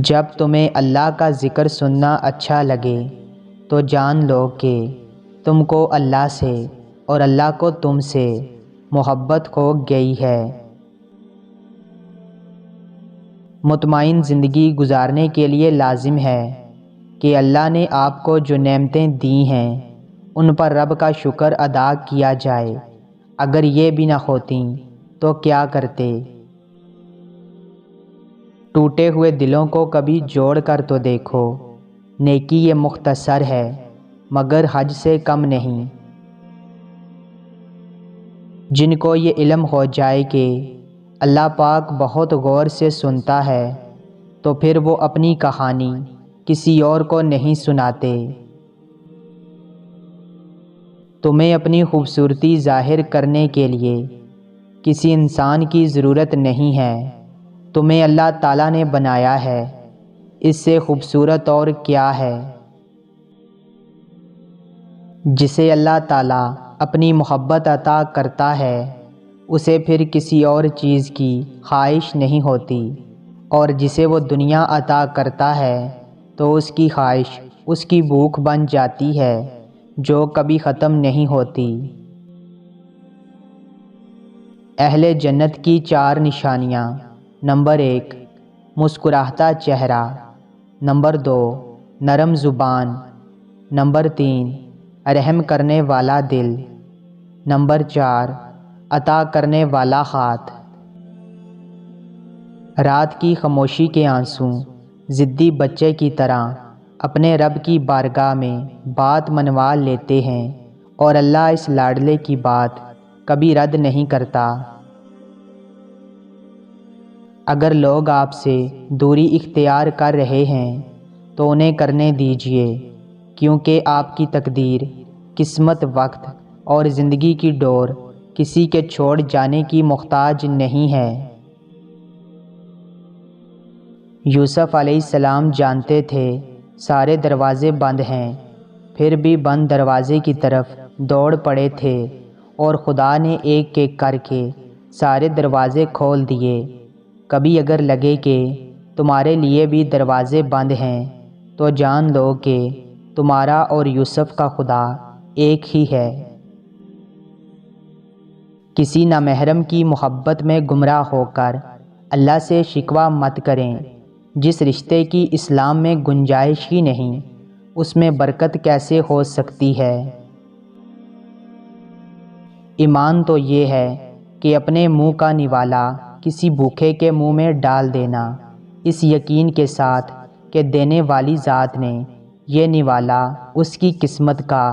جب تمہیں اللہ کا ذکر سننا اچھا لگے تو جان لو کہ تم کو اللہ سے اور اللہ کو تم سے محبت ہو گئی ہے۔ مطمئن زندگی گزارنے کے لیے لازم ہے کہ اللہ نے آپ کو جو نعمتیں دی ہیں ان پر رب کا شکر ادا کیا جائے۔ اگر یہ بھی نہ ہوتیں تو کیا کرتے؟ ٹوٹے ہوئے دلوں کو کبھی جوڑ کر تو دیکھو، نیکی یہ مختصر ہے مگر حج سے کم نہیں۔ جن کو یہ علم ہو جائے کہ اللہ پاک بہت غور سے سنتا ہے تو پھر وہ اپنی کہانی کسی اور کو نہیں سناتے۔ تمہیں اپنی خوبصورتی ظاہر کرنے کے لیے کسی انسان کی ضرورت نہیں ہے، تمہیں اللہ تعالیٰ نے بنایا ہے، اس سے خوبصورت اور کیا ہے؟ جسے اللہ تعالیٰ اپنی محبت عطا کرتا ہے اسے پھر کسی اور چیز کی خواہش نہیں ہوتی، اور جسے وہ دنیا عطا کرتا ہے تو اس کی خواہش اس کی بھوک بن جاتی ہے جو کبھی ختم نہیں ہوتی۔ اہل جنت کی 4 نشانیاں۔ نمبر 1، مسکراتا چہرہ۔ نمبر 2، نرم زبان۔ نمبر 3، رحم کرنے والا دل۔ نمبر 4، عطا کرنے والا ہاتھ۔ رات کی خاموشی کے آنسو ضدی بچے کی طرح اپنے رب کی بارگاہ میں بات منوا لیتے ہیں، اور اللہ اس لاڈلے کی بات کبھی رد نہیں کرتا۔ اگر لوگ آپ سے دوری اختیار کر رہے ہیں تو انہیں کرنے دیجیے، کیونکہ آپ کی تقدیر، قسمت، وقت اور زندگی کی ڈور کسی کے چھوڑ جانے کی محتاج نہیں ہے۔ یوسف علیہ السلام جانتے تھے سارے دروازے بند ہیں، پھر بھی بند دروازے کی طرف دوڑ پڑے تھے، اور خدا نے ایک ایک کر کے سارے دروازے کھول دیے۔ کبھی اگر لگے کہ تمہارے لیے بھی دروازے بند ہیں تو جان لو کہ تمہارا اور یوسف کا خدا ایک ہی ہے۔ کسی نامحرم کی محبت میں گمراہ ہو کر اللہ سے شکوہ مت کریں۔ جس رشتے کی اسلام میں گنجائش ہی نہیں، اس میں برکت کیسے ہو سکتی ہے؟ ایمان تو یہ ہے کہ اپنے منہ کا نوالا کسی بھوکے کے منہ میں ڈال دینا، اس یقین کے ساتھ کہ دینے والی ذات نے یہ نوالا اس کی قسمت کا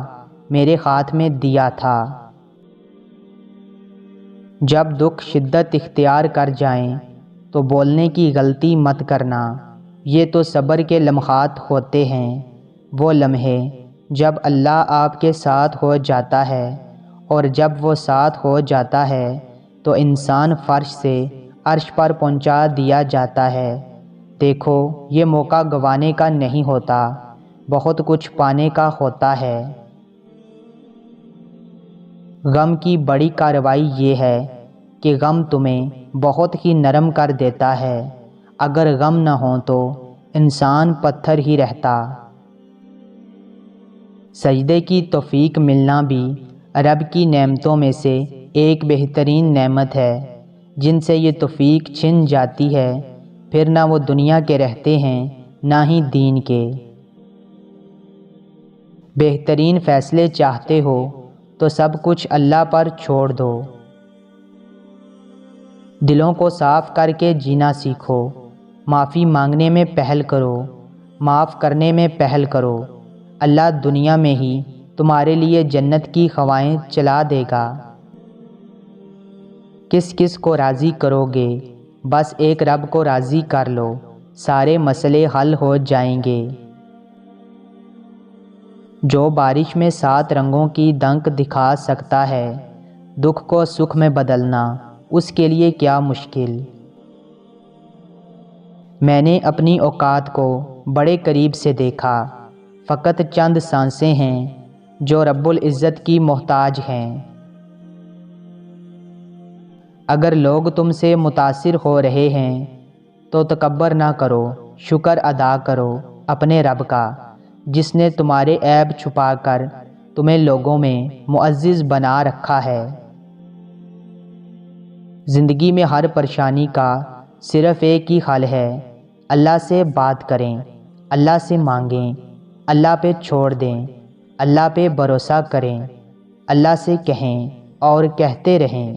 میرے ہاتھ میں دیا تھا۔ جب دکھ شدت اختیار کر جائیں تو بولنے کی غلطی مت کرنا، یہ تو صبر کے لمحات ہوتے ہیں، وہ لمحے جب اللہ آپ کے ساتھ ہو جاتا ہے، اور جب وہ ساتھ ہو جاتا ہے تو انسان فرش سے عرش پر پہنچا دیا جاتا ہے۔ دیکھو، یہ موقع گنوانے کا نہیں ہوتا، بہت کچھ پانے کا ہوتا ہے۔ غم کی بڑی کارروائی یہ ہے کہ غم تمہیں بہت ہی نرم کر دیتا ہے۔ اگر غم نہ ہو تو انسان پتھر ہی رہتا۔ سجدے کی توفیق ملنا بھی رب کی نعمتوں میں سے ایک بہترین نعمت ہے۔ جن سے یہ توفیق چھن جاتی ہے پھر نہ وہ دنیا کے رہتے ہیں نہ ہی دین کے۔ بہترین فیصلے چاہتے ہو تو سب کچھ اللہ پر چھوڑ دو۔ دلوں کو صاف کر کے جینا سیکھو، معافی مانگنے میں پہل کرو، معاف کرنے میں پہل کرو۔ اللہ دنیا میں ہی تمہارے لیے جنت کی ہوائیں چلا دے گا۔ کس کس کو راضی کرو گے؟ بس ایک رب کو راضی کر لو، سارے مسئلے حل ہو جائیں گے۔ جو بارش میں 7 رنگوں کی دنک دکھا سکتا ہے، دکھ کو سکھ میں بدلنا اس کے لیے کیا مشکل؟ میں نے اپنی اوقات کو بڑے قریب سے دیکھا، فقط چند سانسیں ہیں جو رب العزت کی محتاج ہیں۔ اگر لوگ تم سے متاثر ہو رہے ہیں تو تکبر نہ کرو، شکر ادا کرو اپنے رب کا جس نے تمہارے عیب چھپا کر تمہیں لوگوں میں معزز بنا رکھا ہے۔ زندگی میں ہر پریشانی کا صرف ایک ہی حل ہے، اللہ سے بات کریں، اللہ سے مانگیں، اللہ پہ چھوڑ دیں، اللہ پہ بھروسہ کریں، اللہ سے کہیں اور کہتے رہیں۔